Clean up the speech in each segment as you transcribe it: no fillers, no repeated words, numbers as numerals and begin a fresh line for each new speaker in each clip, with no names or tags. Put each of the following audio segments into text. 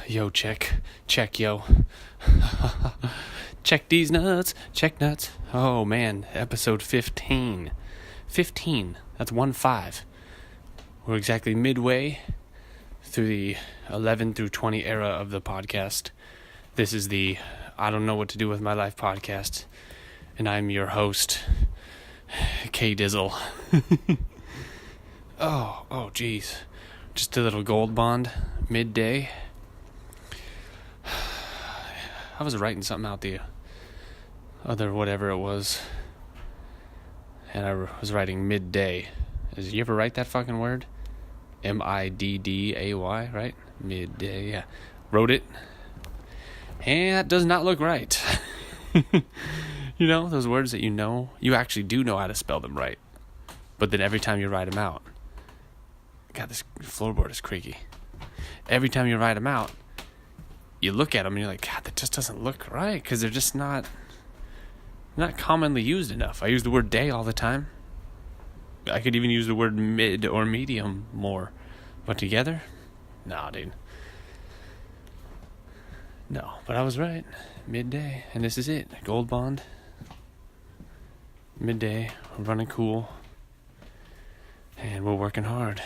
Yo, check, yo. Check these nuts, check nuts. Oh man, episode 15. 15, that's 1-5. We're exactly midway through the 11 through 20 era of the podcast. This is the I Don't Know What to Do With My Life podcast. And I'm your host, K-disle. Oh, geez. Just a little gold bond, midday. I was writing something out the other whatever it was, and I was writing midday. Did you ever write that fucking word? midday, right? Midday, yeah. Wrote it, and that does not look right. You know, those words that you actually do know how to spell them right, but then every time you write them out, God, this floorboard is creaky. Every time you write them out, you look at them and you're like, God, that just doesn't look right, because they're just not commonly used enough. I use the word day all the time. I could even use the word mid or medium more, but together, nah, dude. No, but I was right. Midday, and this is it. Gold bond. Midday, we're running Kool, and we're working hard.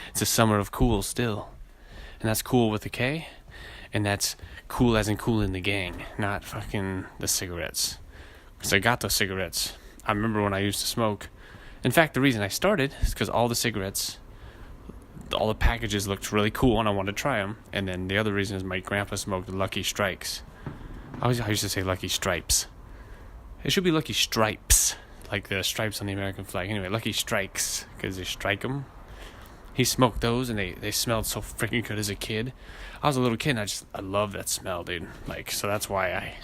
It's a summer of Kool still, and that's Kool with a K. And that's cool as in cool in the gang, not fucking the cigarettes. Because I got those cigarettes. I remember when I used to smoke. In fact, the reason I started is because all the cigarettes, all the packages looked really cool and I wanted to try them. And then the other reason is my grandpa smoked Lucky Strikes. I used to say Lucky Stripes. It should be Lucky Stripes, like the stripes on the American flag. Anyway, Lucky Strikes, because they strike them. He smoked those, and they smelled so freaking good as a kid. I was a little kid, and I love that smell, dude. Like, so that's why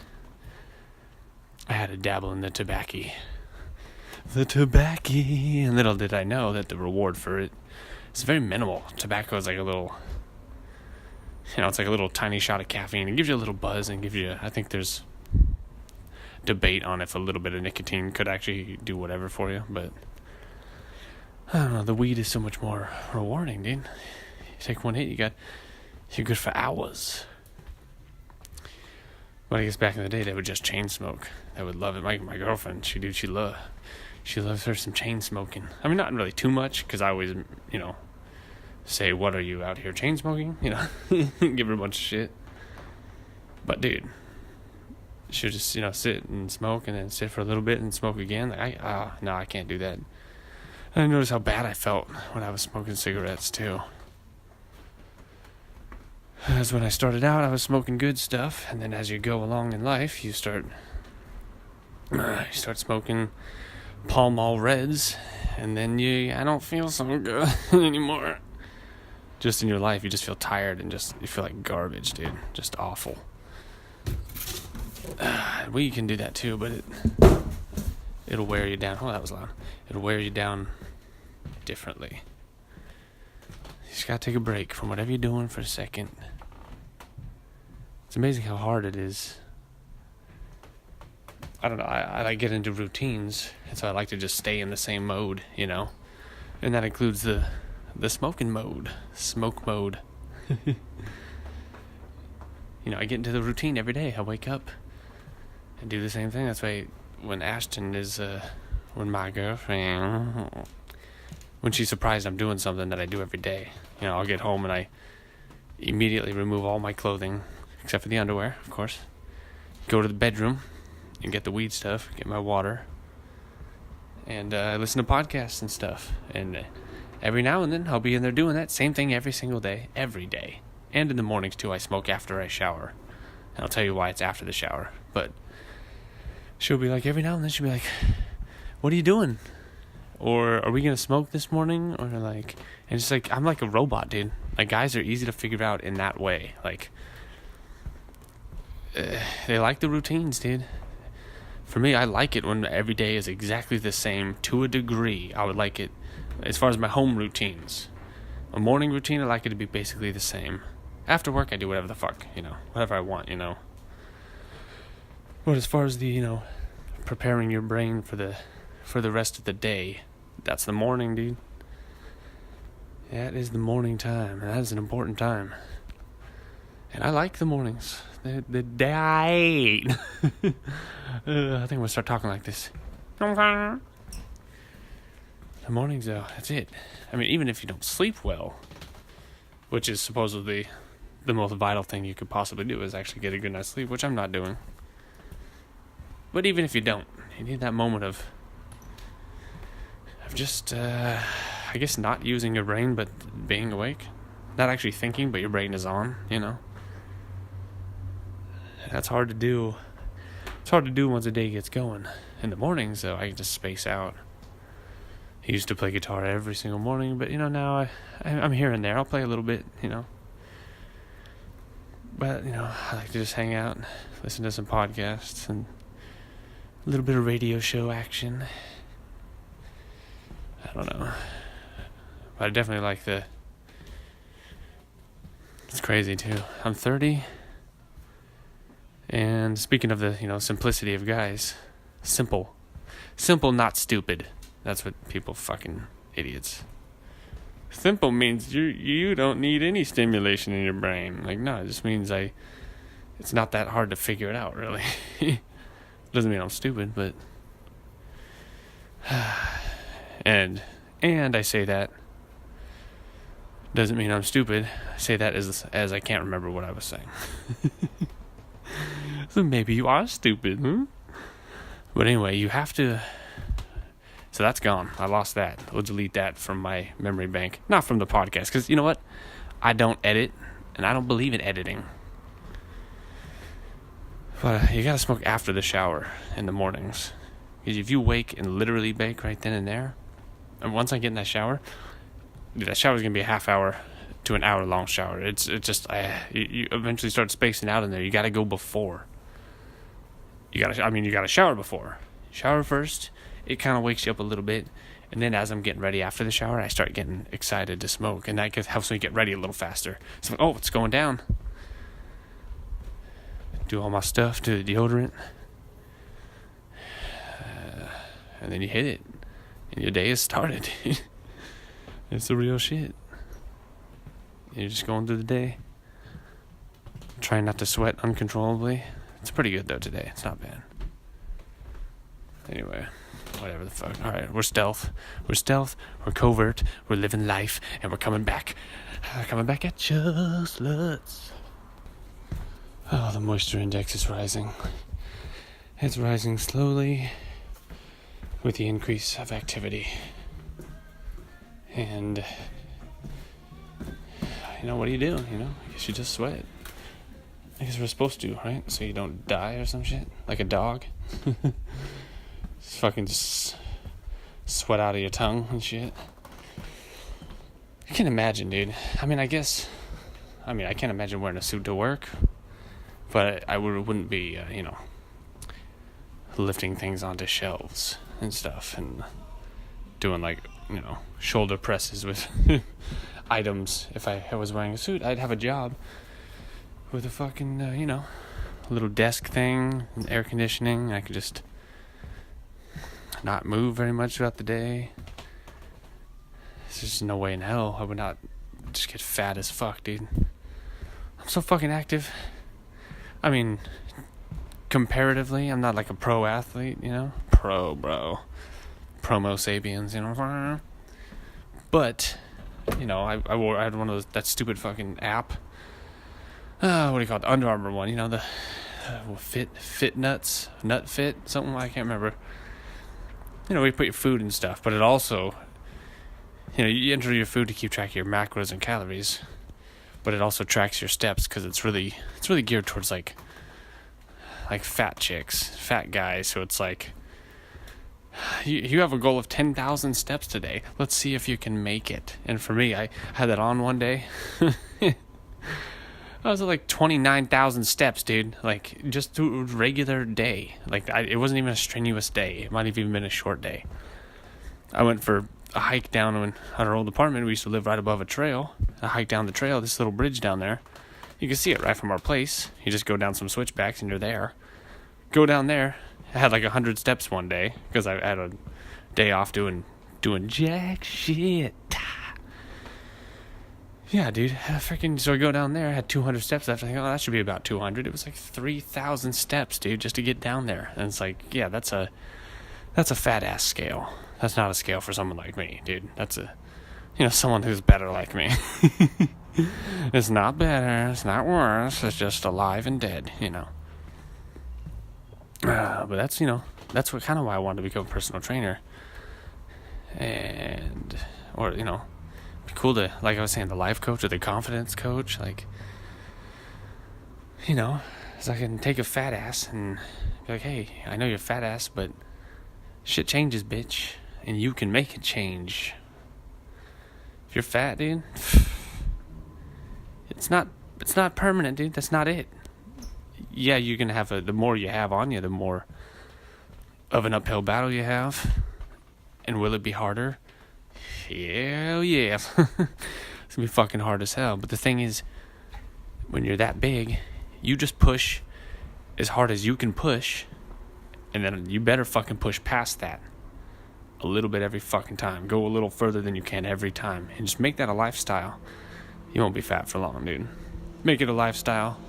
I had to dabble in the tobacco. The tobacco. And little did I know that the reward for it is very minimal. Tobacco is like a little, it's like a little tiny shot of caffeine. It gives you a little buzz and gives you, I think there's debate on if a little bit of nicotine could actually do whatever for you, but I don't know, the weed is so much more rewarding, dude. You take one hit, you're good for hours. But I guess back in the day, they would just chain smoke. They would love it. My girlfriend, she loves her some chain smoking. I mean, not really too much, because I always, say, what are you out here, chain smoking? Give her a bunch of shit. But, dude, she'll just, sit and smoke, and then sit for a little bit and smoke again. Like, no, I can't do that. I noticed how bad I felt when I was smoking cigarettes, too. As when I started out, I was smoking good stuff, and then as you go along in life, you start smoking Pall Mall Reds, and then I don't feel so good anymore. Just in your life, you just feel tired and you feel like garbage, dude. Just awful. Weed can do that too, but it'll wear you down. Oh, that was loud. It'll wear you down differently. You just gotta take a break from whatever you're doing for a second. It's amazing how hard it is. I don't know, I like get into routines, and so I like to just stay in the same mode, and that includes the smoking mode, smoke mode. I get into the routine every day. I wake up and do the same thing. That's why when Ashton is, when my girlfriend, when she's surprised I'm doing something that I do every day, I'll get home and I immediately remove all my clothing, except for the underwear, of course, go to the bedroom and get the weed stuff, get my water, and I listen to podcasts and stuff, and every now and then I'll be in there doing that same thing every single day, every day, and in the mornings too. I smoke after I shower, and I'll tell you why it's after the shower, but she'll be like, every now and then she'll be like, what are you doing? Or are we going to smoke this morning? Or like, and it's like, I'm like a robot, dude. Like, guys are easy to figure out in that way. Like, they like the routines, dude. For me, I like it when every day is exactly the same to a degree. I would like it as far as my home routines. A morning routine, I like it to be basically the same. After work, I do whatever the fuck, whatever I want, But as far as the, preparing your brain for the rest of the day, that's the morning, dude. That is the morning time. That is an important time. And I like the mornings. The day. I think I'm going to start talking like this. The mornings, though, that's it. I mean, even if you don't sleep well, which is supposedly the most vital thing you could possibly do is actually get a good night's sleep, which I'm not doing. But even if you don't, you need that moment of just, I guess, not using your brain, but being awake. Not actually thinking, but your brain is on, you know. That's hard to do. It's hard to do once the day gets going. In the mornings, though, I can just space out. I used to play guitar every single morning, but, now I'm here and there. I'll play a little bit, But, I like to just hang out and listen to some podcasts and a little bit of radio show action. I don't know. But I definitely like it's crazy, too. I'm 30. And speaking of the, simplicity of guys, simple, not stupid. That's what people fucking idiots. Simple means you don't need any stimulation in your brain. Like, no, it just means it's not that hard to figure it out, really. Doesn't mean I'm stupid, but and I say that doesn't mean I'm stupid. I say that as I can't remember what I was saying. So maybe you are stupid, huh? But anyway, you have to. So that's gone. I lost that. We'll delete that from my memory bank. Not from the podcast, because you know what? I don't edit, and I don't believe in editing. But you gotta smoke after the shower in the mornings. Because if you wake and literally bake right then and there, and once I get in that shower, that shower's gonna be a half hour to an hour long shower. It's just you eventually start spacing out in there. You gotta go before. You gotta shower before. Shower first. It kind of wakes you up a little bit, and then as I'm getting ready after the shower, I start getting excited to smoke, and that helps me get ready a little faster. So, it's going down. Do all my stuff, do the deodorant, and then you hit it, and your day is started. It's the real shit. You're just going through the day, trying not to sweat uncontrollably. It's pretty good, though, today. It's not bad. Anyway, whatever the fuck. All right, we're stealth. We're covert. We're living life, and we're coming back. Coming back at you, sluts. Oh, the moisture index is rising. It's rising slowly with the increase of activity. And, what do you do? I guess you just sweat. I guess we're supposed to, right? So you don't die or some shit? Like a dog? Just sweat out of your tongue and shit. I can't imagine, dude. I can't imagine wearing a suit to work. But I wouldn't be, lifting things onto shelves and stuff and doing, shoulder presses with items. If I was wearing a suit, I'd have a job with a fucking, little desk thing and air conditioning. I could just not move very much throughout the day. There's just no way in hell I would not just get fat as fuck, dude. I'm so fucking active. Comparatively, I'm not like a pro athlete, Pro, bro. Promo sapiens, But, I had one of that stupid fucking app. What do you call it? The Under Armour one, the Fit Nuts, Nut Fit, something, I can't remember. Where you put your food and stuff, but it also, you enter your food to keep track of your macros and calories, but it also tracks your steps because it's really geared towards like fat chicks, fat guys. So it's like, you have a goal of 10,000 steps today. Let's see if you can make it. And for me, I had that on one day. I was at 29,000 steps, dude. Just through a regular day. It wasn't even a strenuous day. It might have even been a short day. I went for a hike down at our old apartment. We used to live right above a trail. I hiked down the trail, this little bridge down there. You can see it right from our place. You just go down some switchbacks and you're there. Go down there. I had 100 steps one day because I had a day off doing jack shit. Yeah, dude. So I go down there. I had 200 steps left. I think, oh, that should be about 200. It was like 3,000 steps, dude, just to get down there. And it's like, yeah, that's a fat ass scale. That's not a scale for someone like me, dude. That's someone who's better like me. It's not better. It's not worse. It's just alive and dead, But that's what kind of why I wanted to become a personal trainer. Or be cool to, like I was saying, the life coach or the confidence coach, like, so I can take a fat ass and be like, hey, I know you're a fat ass, but shit changes, bitch, and you can make it change. If you're fat, dude, it's not permanent, dude. That's not it. Yeah, you're gonna have the more you have on you, the more of an uphill battle you have. And will it be harder? Hell yeah. It's gonna be fucking hard as hell. But the thing is, when you're that big, you just push as hard as you can push, and then you better fucking push past that a little bit every fucking time. Go a little further than you can every time, and just make that a lifestyle. You won't be fat for long, dude. Make it a lifestyle.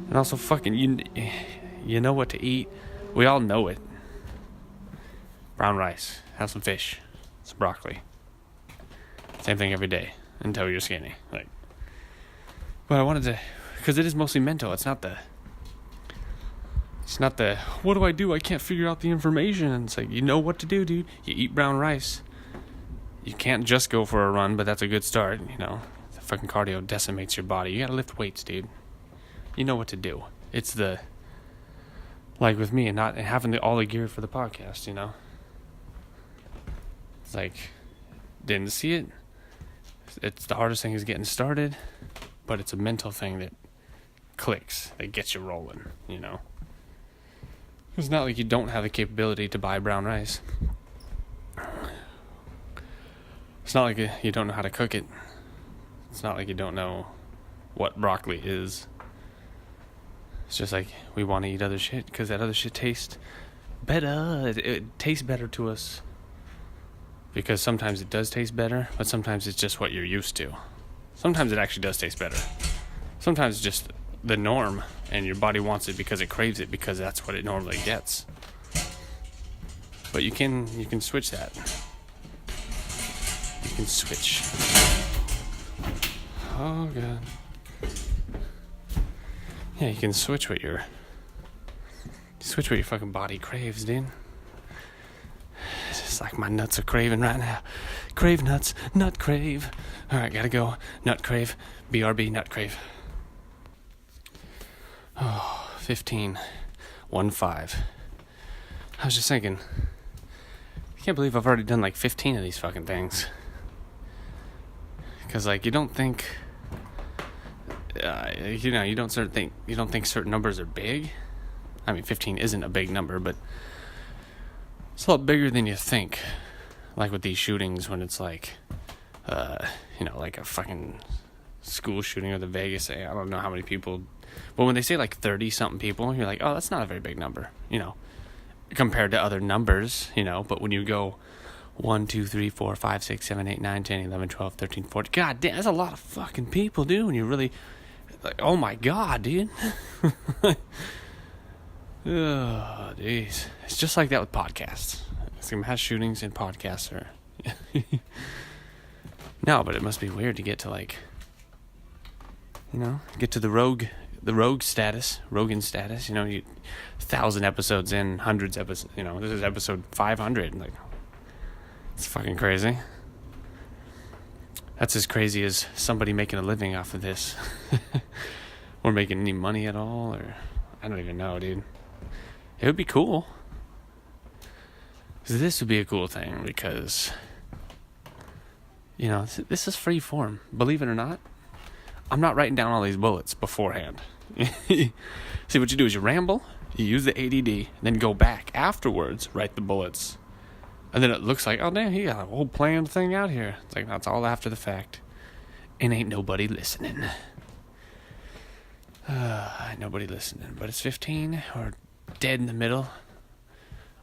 And also fucking, you know what to eat. We all know it. Brown rice. Have some fish. Some broccoli. Same thing every day until you're skinny. But I wanted to, because it is mostly mental. It's not the, what do I do? I can't figure out the information. And it's like, you know what to do, dude. You eat brown rice. You can't just go for a run, but that's a good start, The fucking cardio decimates your body. You gotta lift weights, dude. You know what to do. It's like with me and having all the gear for the podcast, It's like, didn't see it. It's the hardest thing is getting started, but it's a mental thing that clicks, that gets you rolling, It's not like you don't have the capability to buy brown rice. It's not like you don't know how to cook it. It's not like you don't know what broccoli is. It's just like we want to eat other shit because that other shit tastes better. It tastes better to us because sometimes it does taste better, but sometimes it's just what you're used to. Sometimes it actually does taste better. Sometimes it's just the norm and your body wants it because it craves it because that's what it normally gets. But you can switch that. You can switch. Oh god. Yeah, you can switch what your fucking body craves, dude. It's just like my nuts are craving right now. Crave nuts, nut crave. Alright, gotta go. Nut crave. BRB, nut crave. Oh, 15. 1-5. I was just thinking, I can't believe I've already done like 15 of these fucking things. Because you don't think, you don't think certain numbers are big. I mean, 15 isn't a big number, but it's a lot bigger than you think. Like with these shootings, when it's like a fucking school shooting or the Vegas. I don't know how many people, but when they say like 30-something people, you're like, oh, that's not a very big number, compared to other numbers, But when you go 1, 2, 3, 4, 5, 6, 7, 8, 9, 10, 11, 12, 13, 14. God damn, that's a lot of fucking people, dude. When you really, oh my god, dude. Oh, jeez. It's just like that with podcasts. It's like mass shootings and podcasts are. No, but it must be weird to get to get to the rogue status, Rogan status. 1,000 episodes in, hundreds episodes. This is episode 500. It's fucking crazy. That's as crazy as somebody making a living off of this. Or making any money at all, or I don't even know, dude. It would be cool. This would be a cool thing because, this is free form. Believe it or not, I'm not writing down all these bullets beforehand. See, what you do is you ramble, you use the ADD, then go back afterwards, write the bullets. And then it looks like, oh, damn, he got a whole planned thing out here. It's like, that's all after the fact. And ain't nobody listening. Nobody listening. But it's 15, or dead in the middle,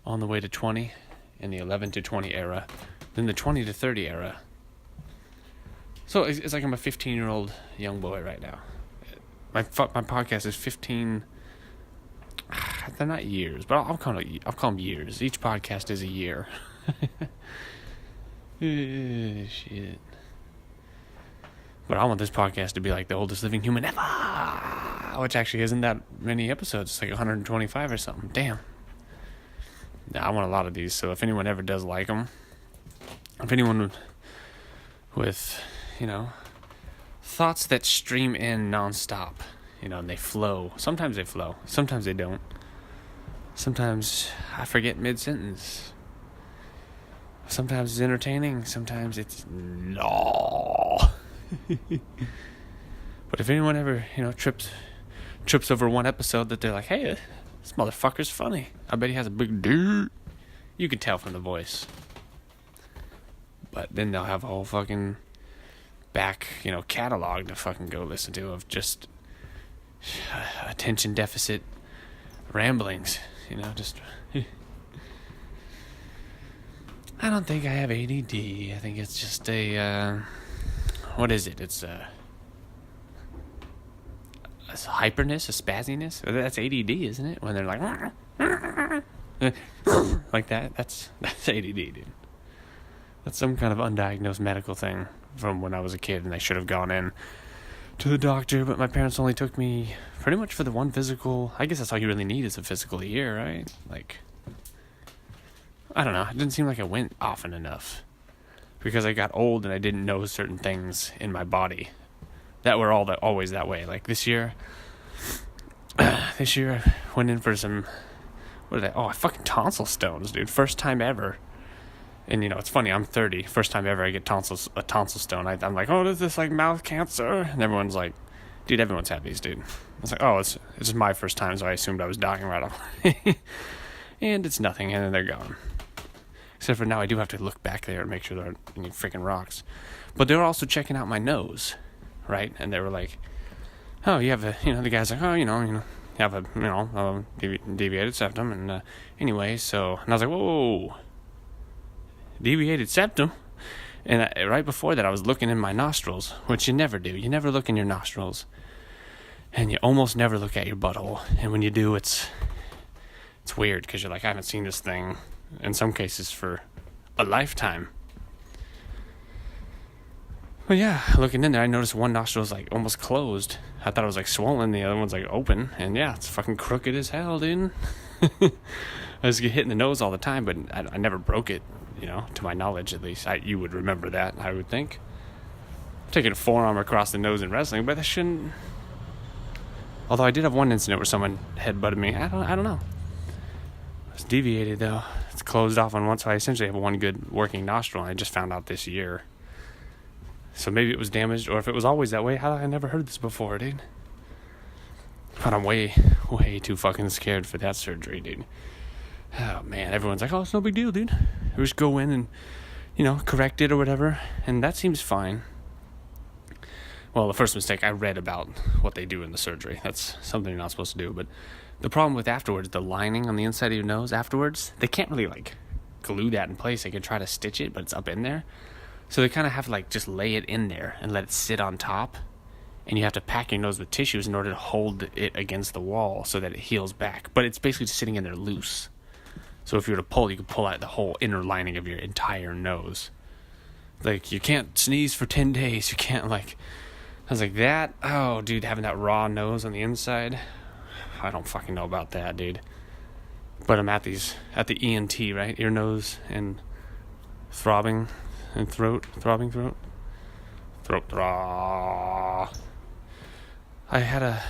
on the way to 20, in the 11 to 20 era. Then the 20 to 30 era. So it's like I'm a 15-year-old young boy right now. My podcast is 15. They're not years, but I'll call them years. Each podcast is a year. Shit. But I want this podcast to be like the oldest living human ever, which actually isn't that many episodes. It's like 125 or something. Damn. Nah, I want a lot of these. So if anyone ever does like them, if anyone with, thoughts that stream in nonstop, and they flow. Sometimes they flow. Sometimes they don't. Sometimes I forget mid-sentence. Sometimes it's entertaining. Sometimes it's no. But if anyone ever, trips over one episode that they're like, hey, this motherfucker's funny. I bet he has a big dick. You can tell from the voice. But then they'll have a whole fucking back, catalog to fucking go listen to of just attention deficit ramblings, just... I don't think I have ADD. I think it's just a, what is it? It's a hyperness, a spazziness. That's ADD, isn't it? When they're like, like that. That's ADD, dude. That's some kind of undiagnosed medical thing from when I was a kid, and I should have gone in to the doctor, but my parents only took me pretty much for the one physical. I guess that's all you really need is a physical a year, right? Like, I don't know. It didn't seem like I went often enough because I got old and I didn't know certain things in my body that were always that way. Like this year I went in for some, I fucking tonsil stones, dude. First time ever. And, it's funny, I'm 30. First time ever I get a tonsil stone. I'm like, oh, is this like mouth cancer? And everyone's like, dude, everyone's had these, dude. I was like, oh, it's just my first time, so I assumed I was dying right off. And it's nothing, and then they're gone. Except for now I do have to look back there and make sure there aren't any freaking rocks. But they were also checking out my nose, right? And they were like, oh, you have the guy's like, oh, you have a deviated septum. And anyway, and I was like, whoa. Deviated septum. And right before that I was looking in my nostrils, which you never do. You never look in your nostrils, and you almost never look at your butthole. And when you do, it's weird because you're like, I haven't seen this thing in some cases for a lifetime. But yeah, looking in there, I noticed one nostril was like almost closed. I thought it was like swollen, the other one's like open, and yeah, it's fucking crooked as hell, dude. I just get hit in the nose all the time, but I never broke it. To my knowledge, at least. You would remember that, I would think. I'm taking a forearm across the nose in wrestling, but that shouldn't... Although I did have one incident where someone headbutted me. I don't know. It's deviated, though. It's closed off on one, so I essentially have one good working nostril, and I just found out this year. So maybe it was damaged, or if it was always that way, I never heard this before, dude. But I'm way, way too fucking scared for that surgery, dude. Oh, man, everyone's like, oh, it's no big deal, dude. We just go in and, correct it or whatever, and that seems fine. Well, the first mistake, I read about what they do in the surgery. That's something you're not supposed to do, but the problem with afterwards, the lining on the inside of your nose afterwards, they can't really, glue that in place. They can try to stitch it, but it's up in there. So they kind of have to, just lay it in there and let it sit on top, and you have to pack your nose with tissues in order to hold it against the wall so that it heals back. But it's basically just sitting in there loose. So if you were to pull, you could pull out the whole inner lining of your entire nose. You can't sneeze for 10 days. You can't, I was like, that? Oh, dude, having that raw nose on the inside? I don't fucking know about that, dude. But I'm at the ENT, right? Ear, nose, and throbbing throat. Throat. I had a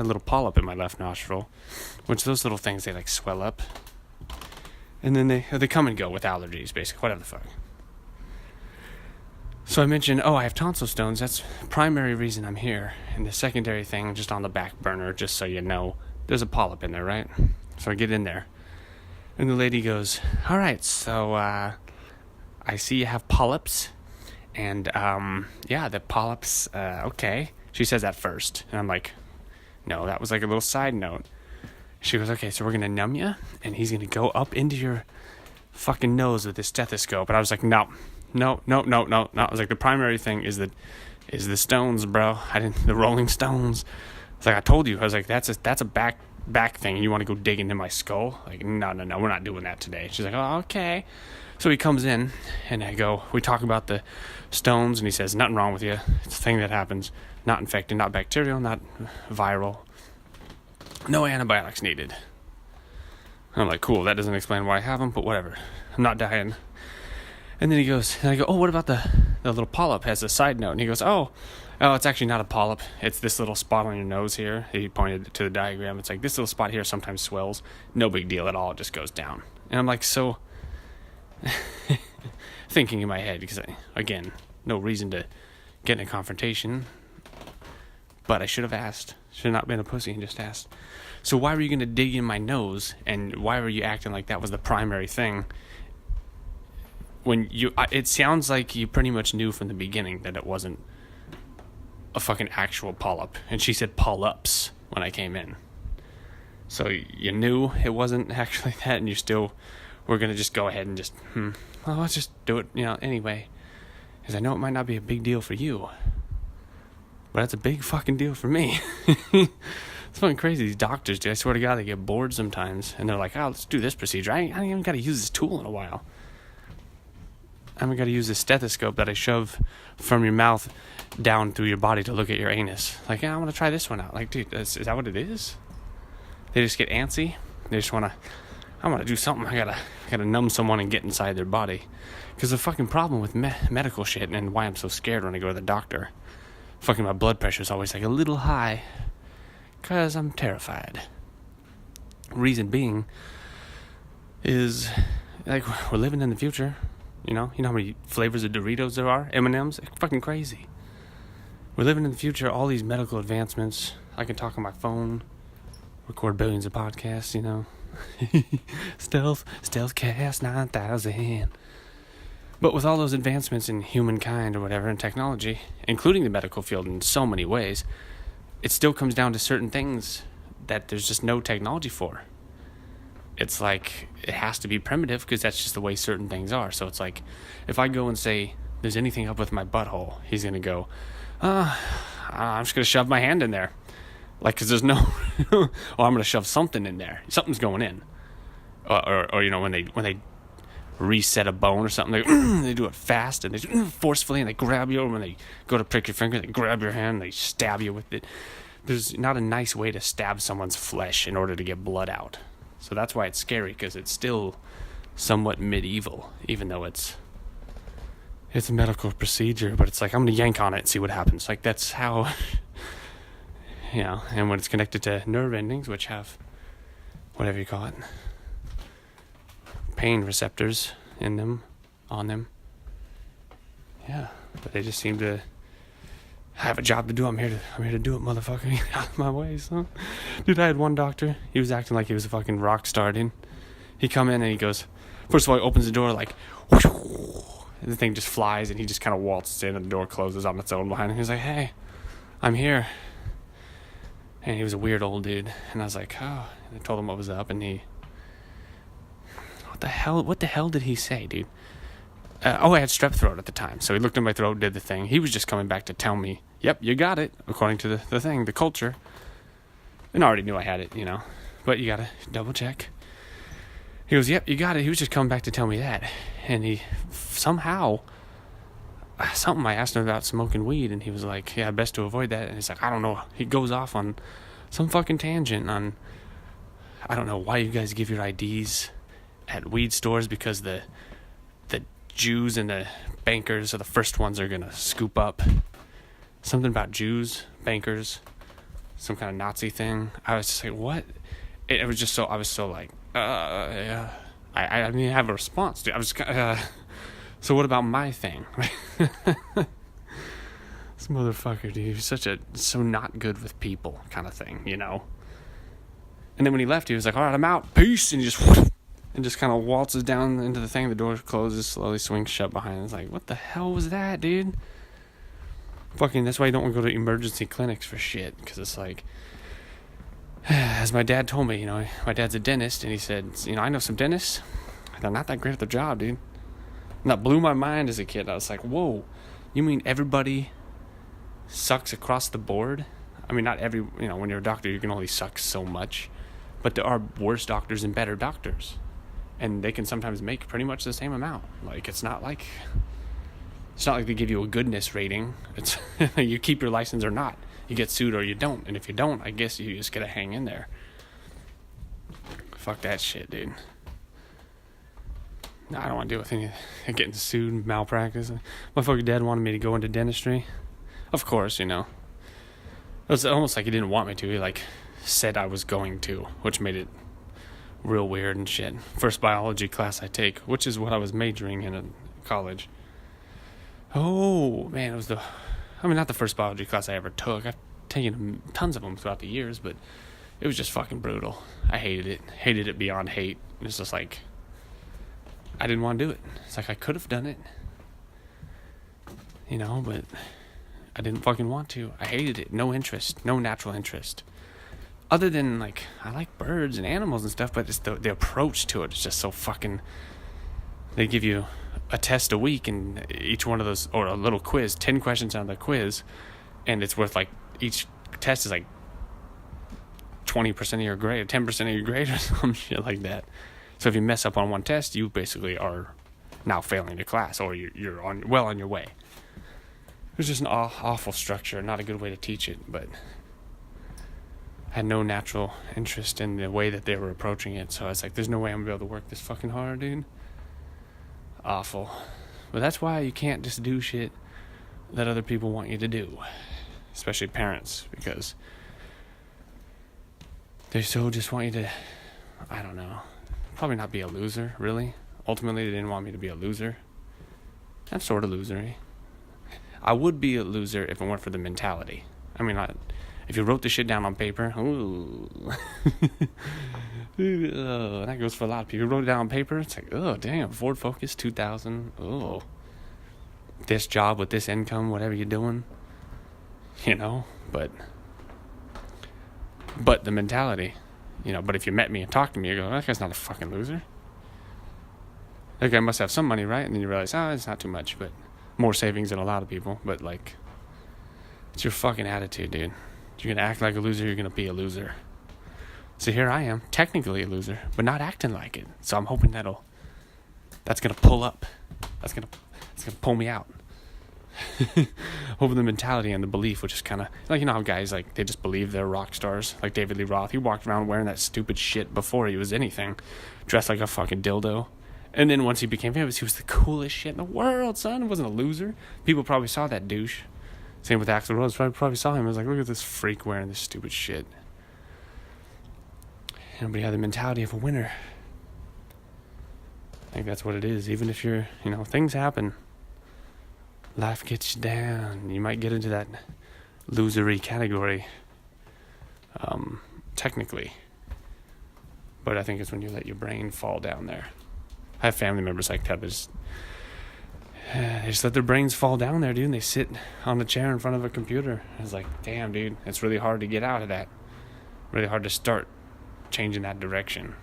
little polyp in my left nostril, which those little things, they, swell up. And then they come and go with allergies, basically, whatever the fuck. So I mentioned, I have tonsil stones. That's the primary reason I'm here. And the secondary thing, just on the back burner, just so you know, there's a polyp in there, right? So I get in there. And the lady goes, all right, so I see you have polyps. And, the polyps, okay. She says that first. And I'm like, no, that was a little side note. She goes, okay, so we're going to numb you, and he's going to go up into your fucking nose with his stethoscope. And I was like, no, no. I was like, the primary thing is the stones, bro. The Rolling Stones. It's like, I told you. I was like, that's a back thing. You want to go dig into my skull? Like, no, we're not doing that today. She's like, oh, okay. So he comes in, and we talk about the stones, and he says, nothing wrong with you. It's a thing that happens. Not infected, not bacterial, not viral. No antibiotics needed. I'm like, cool, that doesn't explain why I have them, but whatever. I'm not dying. And then he goes, and I go, oh, what about the little polyp? Has a side note. And he goes, oh, it's actually not a polyp. It's this little spot on your nose here. He pointed to the diagram. It's like, this little spot here sometimes swells. No big deal at all. It just goes down. And I'm like, so, thinking in my head, because, again, no reason to get in a confrontation. But I should have asked. Should have not been a pussy and just asked. So why were you going to dig in my nose? And why were you acting like that was the primary thing? When it sounds like you pretty much knew from the beginning that it wasn't a fucking actual polyp. And she said polyps when I came in. So you knew it wasn't actually that, and you still were going to just go ahead and just, well, let's just do it, anyway. Because I know it might not be a big deal for you. But that's a big fucking deal for me. It's fucking crazy. These doctors, dude, I swear to God, they get bored sometimes. And they're like, oh, let's do this procedure. I ain't even got to use this tool in a while. I haven't got to use this stethoscope that I shove from your mouth down through your body to look at your anus. Like, yeah, I want to try this one out. Like, dude, is that what it is? They just get antsy. They just want to, I want to do something. I gotta numb someone and get inside their body. Because the fucking problem with medical shit, and why I'm so scared when I go to the doctor, fucking my blood pressure is always like a little high. Because I'm terrified. Reason being is, like, we're living in the future. You know how many flavors of Doritos there are? M&M's? It's fucking crazy. We're living in the future, all these medical advancements. I can talk on my phone, record billions of podcasts, Stealth Cast 9000. But with all those advancements in humankind or whatever, and technology, including the medical field in so many ways, it still comes down to certain things that there's just no technology for. It's like, it has to be primitive because that's just the way certain things are. So it's like, if I go and say, there's anything up with my butthole, he's going to go, I'm just going to shove my hand in there. Like, because there's no, I'm going to shove something in there. Something's going in. Or when they reset a bone or something, they do it fast and they forcefully, and they grab you. When they go to prick your finger, they grab your hand, they stab you with it. There's not a nice way to stab someone's flesh in order to get blood out. So that's why it's scary, because it's still somewhat medieval, even though it's a medical procedure. But it's like, I'm going to yank on it and see what happens. Like, that's how, and when it's connected to nerve endings, which have, whatever you call it, pain receptors in them, on them. Yeah, but they just seem to have a job to do. I'm here to do it, motherfucker. Get out of my way, son. Dude, I had one doctor. He was acting like he was a fucking rock star, dude. He come in and he goes, first of all, he opens the door like, whoosh, and the thing just flies, and he just kind of waltzes in, and the door closes on its own behind him. He's like, hey, I'm here. And he was a weird old dude. And I was like, oh. And I told him what was up, and what the hell did he say, dude? I had strep throat at the time. So he looked at my throat, did the thing. He was just coming back to tell me, yep, you got it, according to the thing, the culture. And I already knew I had it, But you got to double check. He goes, yep, you got it. He was just coming back to tell me that. And he somehow, I asked him about smoking weed, and he was like, yeah, best to avoid that. And he's like, I don't know. He goes off on some fucking tangent on, I don't know why you guys give your IDs at weed stores, because the Jews and the bankers are the first ones are gonna scoop up. Something about Jews, bankers, some kind of Nazi thing. I was just like, what? It was just so, I was so like, yeah. I didn't have a response, dude. I was so what about my thing? This motherfucker, dude, he's so not good with people kind of thing, And then when he left, he was like, all right, I'm out, peace, and he just kind of waltzes down into the thing. The door closes, slowly swings shut behind him. It's like, what the hell was that, dude? Fucking, that's why you don't want to go to emergency clinics for shit. Because it's like, as my dad told me, my dad's a dentist. And he said, I know some dentists. They're not that great at their job, dude. And that blew my mind as a kid. I was like, whoa, you mean everybody sucks across the board? I mean, not every, when you're a doctor, you can only suck so much. But there are worse doctors and better doctors. And they can sometimes make pretty much the same amount. Like, it's not like they give you a goodness rating. It's you keep your license or not. You get sued or you don't. And if you don't, I guess you just gotta hang in there. Fuck that shit, dude. No, I don't want to deal with any getting sued, malpractice. My fucking dad wanted me to go into dentistry. Of course, It was almost like he didn't want me to. He, said I was going to, which made it real weird and shit. First biology class I take, which is what I was majoring in college. Oh, man, it was not the first biology class I ever took. I've taken tons of them throughout the years, but it was just fucking brutal. I hated it. Hated it beyond hate. It's just like, I didn't want to do it. It's like I could have done it, but I didn't fucking want to. I hated it. No interest. No natural interest. Other than, I like birds and animals and stuff, but it's the approach to it is just so fucking... They give you a test a week, and each one of those, or a little quiz, 10 questions on the quiz, and it's worth, each test is, 20% of your grade, 10% of your grade, or some shit like that. So if you mess up on one test, you basically are now failing the class, or you're on your way. It was just an awful structure, not a good way to teach it, but I had no natural interest in the way that they were approaching it. So I was like, there's no way I'm going to be able to work this fucking hard, dude. Awful. But that's why you can't just do shit that other people want you to do. Especially parents, because they so just want you to, I don't know, probably not be a loser, really. Ultimately, they didn't want me to be a loser. I'm sort of losery. I would be a loser if it weren't for the mentality. I mean, if you wrote the shit down on paper, ooh. That goes for a lot of people. You wrote it down on paper, it's like, oh, damn, Ford Focus 2000, oh. This job with this income, whatever you're doing, but the mentality, but if you met me and talked to me, you go, that guy's not a fucking loser. That guy must have some money, right? And then you realize, it's not too much, but more savings than a lot of people, but it's your fucking attitude, dude. You're going to act like a loser, you're going to be a loser. So here I am, technically a loser, but not acting like it. So I'm hoping that's going to pull up. That's going to pull me out. Hoping the mentality and the belief, which is kind of, how guys, they just believe they're rock stars. Like David Lee Roth, he walked around wearing that stupid shit before he was anything. Dressed like a fucking dildo. And then once he became famous, he was the coolest shit in the world, son. He wasn't a loser. People probably saw that douche. Same with Axl Rose. Probably saw him. I was like, look at this freak wearing this stupid shit. Nobody had the mentality of a winner. I think that's what it is. Even if you're, things happen. Life gets you down. You might get into that losery category. Technically. But I think it's when you let your brain fall down there. I have family members like that. They just let their brains fall down there, dude, and they sit on the chair in front of a computer. It's like, damn, dude, it's really hard to get out of that. Really hard to start changing that direction.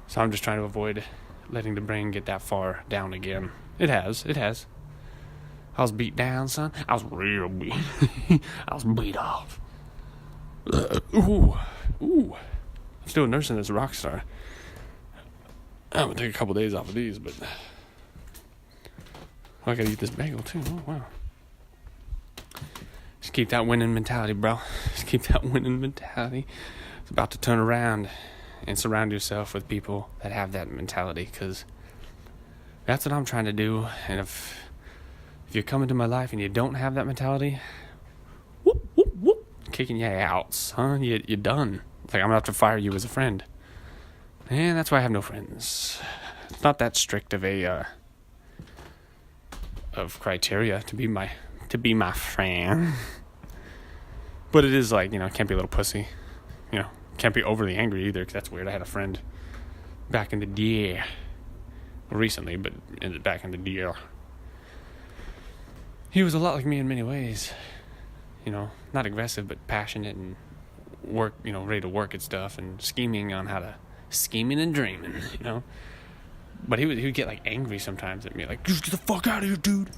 So I'm just trying to avoid letting the brain get that far down again. It has. I was beat down, son. I was real beat. I was beat off. Ooh. I'm still nursing this rock star. I'm going to take a couple days off of these, but I got to eat this bagel too. Oh, wow. Just keep that winning mentality, bro. Just keep that winning mentality. It's about to turn around and surround yourself with people that have that mentality, because that's what I'm trying to do. And if you come into my life and you don't have that mentality, whoop, whoop, whoop, kicking you out, son. You're done. It's like I'm going to have to fire you as a friend. And that's why I have no friends. It's not that strict of a of criteria to be my friend. But it is can't be a little pussy. Can't be overly angry either, because that's weird. I had a friend back in the day, recently, but back in the day. He was a lot like me in many ways. Not aggressive, but passionate and ready to work at stuff and scheming and dreaming, But he would get like angry sometimes at me, like, just get the fuck out of here, dude.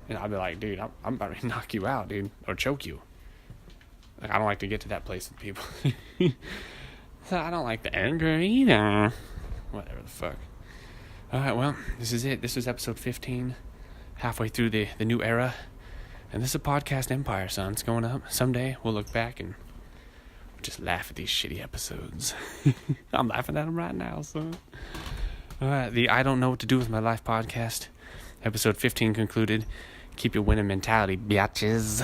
And I'd be like, dude, I'm about to knock you out, dude, or choke you. Like, I don't like to get to that place with people. So I don't like the anger either. Whatever the fuck. Alright, well, this is it. This was episode 15. Halfway through the new era. And this is a podcast empire, son. It's going up. Someday we'll look back and just laugh at these shitty episodes. I'm laughing at them right now, son. Alright, the I Don't Know What to Do With My Life podcast. Episode 15 concluded. Keep your winning mentality, bitches.